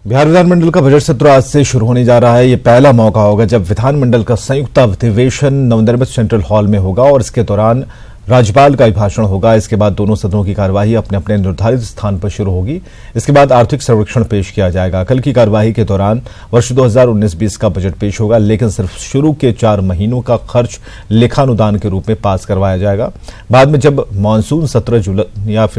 बिहार विधानमंडल का बजट सत्र आज से शुरू होने जा रहा है। ये पहला मौका होगा जब विधानमंडल का संयुक्त अधिवेशन नवनिर्मित सेंट्रल हॉल में होगा और इसके दौरान राज्यपाल का अभिभाषण होगा। इसके बाद दोनों सदनों की कार्यवाही अपने अपने निर्धारित स्थान पर शुरू होगी। इसके बाद आर्थिक सर्वेक्षण पेश किया जाएगा। कल की कार्यवाही के दौरान वर्ष 2019-20 का बजट पेश होगा, लेकिन सिर्फ शुरू के 4 महीनों का खर्च लेखानुदान के रूप में पास करवाया जाएगा। बाद में जब मानसून सत्र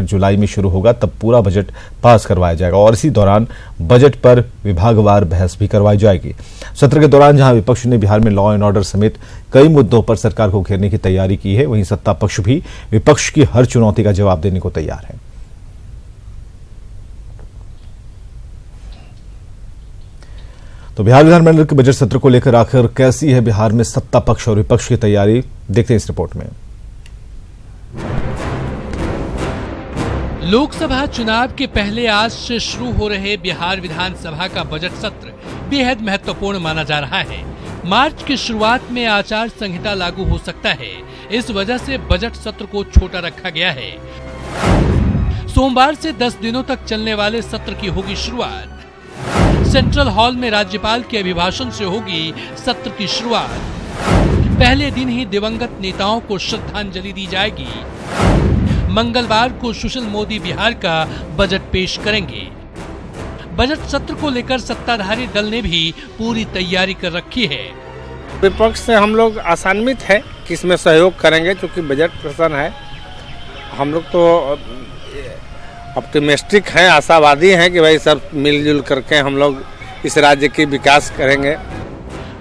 जुलाई में शुरू होगा तब पूरा बजट पास करवाया जाएगा और इसी दौरान बजट पर विभागवार बहस भी करवाई जाएगी। सत्र के दौरान जहां विपक्ष ने बिहार में लॉ एंड ऑर्डर समेत कई मुद्दों पर सरकार को घेरने की तैयारी की है, वहीं सत्ता पक्ष भी विपक्ष की हर चुनौती का जवाब देने को तैयार है। तो बिहार विधानमंडल के बजट सत्र को लेकर आखिर कैसी है बिहार में सत्ता पक्ष और विपक्ष की तैयारी, देखते हैं इस रिपोर्ट में। लोकसभा चुनाव के पहले आज से शुरू हो रहे बिहार विधानसभा का बजट सत्र बेहद महत्वपूर्ण माना जा रहा है। मार्च की शुरुआत में आचार संहिता लागू हो सकता है, इस वजह से बजट सत्र को छोटा रखा गया है। सोमवार से 10 दिनों तक चलने वाले सत्र की होगी शुरुआत। सेंट्रल हॉल में राज्यपाल के अभिभाषण से होगी सत्र की शुरुआत। पहले दिन ही दिवंगत नेताओं को श्रद्धांजलि दी जाएगी। मंगलवार को सुशील मोदी बिहार का बजट पेश करेंगे। बजट सत्र को लेकर सत्ताधारी दल ने भी पूरी तैयारी कर रखी है। विपक्ष से हम लोग आसान्वित है कि इसमें सहयोग करेंगे, क्योंकि बजट प्रश्न है। हम लोग तो ऑप्टिमिस्टिक हैं, आशावादी हैं कि भाई सब मिलजुल करके हम लोग इस राज्य की विकास करेंगे।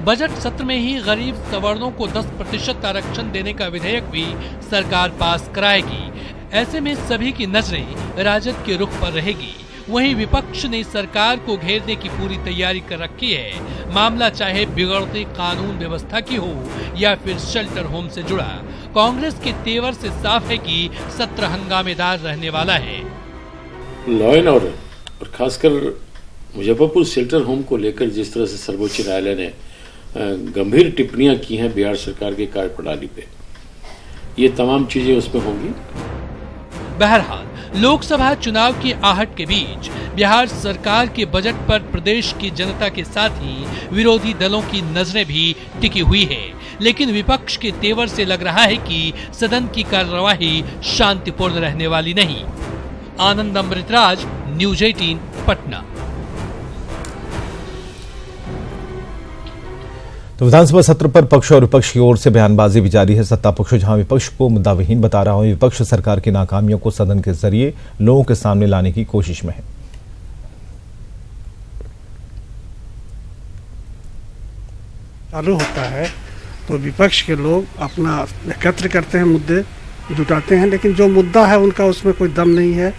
बजट सत्र में ही गरीब सवर्णों को 10% आरक्षण देने का विधेयक भी सरकार पास कराएगी। ऐसे में सभी की नजरें राजद के रुख पर रहेगी। वहीं विपक्ष ने सरकार को घेरने की पूरी तैयारी कर रखी है। मामला चाहे बिगड़ती कानून व्यवस्था की हो या फिर शेल्टर होम से जुड़ा, कांग्रेस के तेवर से साफ है कि सत्र हंगामेदार रहने वाला है। लॉ एंड ऑर्डर और खासकर मुजफ्फरपुर शेल्टर होम को लेकर जिस तरह से सर्वोच्च न्यायालय ने गंभीर टिप्पणियां की हैं बिहार सरकार की कार्यप्रणाली पे, ये तमाम चीजें उसमें होंगी। बहरहाल लोकसभा चुनाव की आहट के बीच बिहार सरकार के बजट पर प्रदेश की जनता के साथ ही विरोधी दलों की नजरें भी टिकी हुई है, लेकिन विपक्ष के तेवर से लग रहा है कि सदन की कार्यवाही शांतिपूर्ण रहने वाली नहीं। आनंद अमृतराज, न्यूज 18, पटना। तो विधानसभा सत्र पर पक्ष और विपक्ष की ओर से बयानबाजी भी जारी है। सत्ता पक्ष जहां विपक्ष को मुद्दाविहीन बता रहा है, विपक्ष सरकार की नाकामियों को सदन के जरिए लोगों के सामने लाने की कोशिश में है। चालू होता है तो विपक्ष के लोग अपना एकत्र करते हैं, मुद्दे जुटाते हैं, लेकिन जो मुद्दा है उनका उसमें कोई दम नहीं है।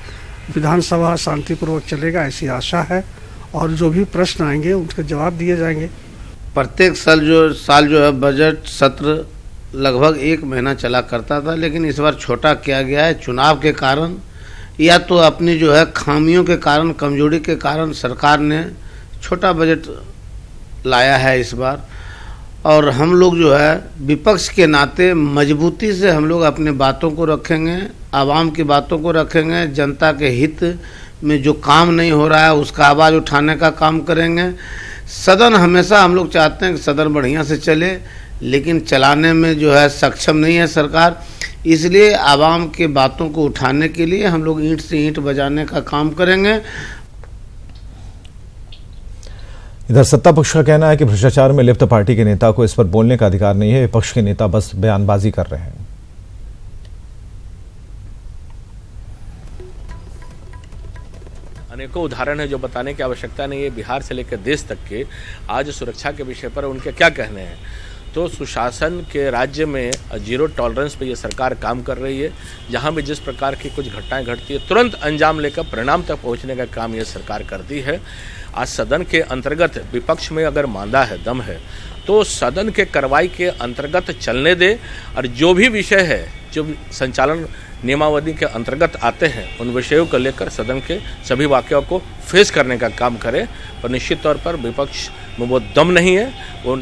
विधानसभा शांतिपूर्वक चलेगा ऐसी आशा है और जो भी प्रश्न आएंगे उनके जवाब दिए जाएंगे। प्रत्येक साल जो है बजट सत्र लगभग 1 महीना चला करता था, लेकिन इस बार छोटा किया गया है। चुनाव के कारण या तो अपनी जो है खामियों के कारण, कमजोरी के कारण सरकार ने छोटा बजट लाया है इस बार। और हम लोग जो है विपक्ष के नाते मजबूती से हम लोग अपने बातों को रखेंगे, आवाम की बातों को रखेंगे। जनता के हित में जो काम नहीं हो रहा है उसका आवाज़ उठाने का काम करेंगे। सदन हमेशा हम लोग चाहते हैं कि सदन बढ़िया से चले, लेकिन चलाने में जो है सक्षम नहीं है सरकार, इसलिए आवाम के बातों को उठाने के लिए हम लोग ईंट से ईंट बजाने का काम करेंगे। इधर सत्ता पक्ष का कहना है कि भ्रष्टाचार में लिप्त पार्टी के नेता को इस पर बोलने का अधिकार नहीं है। विपक्ष के नेता बस बयानबाजी कर रहे हैं। अनेकों उदाहरण है जो बताने की आवश्यकता नहीं है। बिहार से लेकर देश तक के आज सुरक्षा के विषय पर उनके क्या कहने हैं। तो सुशासन के राज्य में जीरो टॉलरेंस पे ये सरकार काम कर रही है। जहां भी जिस प्रकार की कुछ घटनाएं घटती है तुरंत अंजाम लेकर परिणाम तक पहुंचने का काम ये सरकार करती है। आज सदन के अंतर्गत विपक्ष में अगर मांदा है, दम है, तो सदन के कार्रवाई के अंतर्गत चलने दे और जो भी विषय है जो संचालन नियमावली के अंतर्गत आते हैं उन विषयों को लेकर सदन के सभी वाकयों को फेस करने का काम करे। पर निश्चित तौर पर विपक्ष में वो दम नहीं है। वो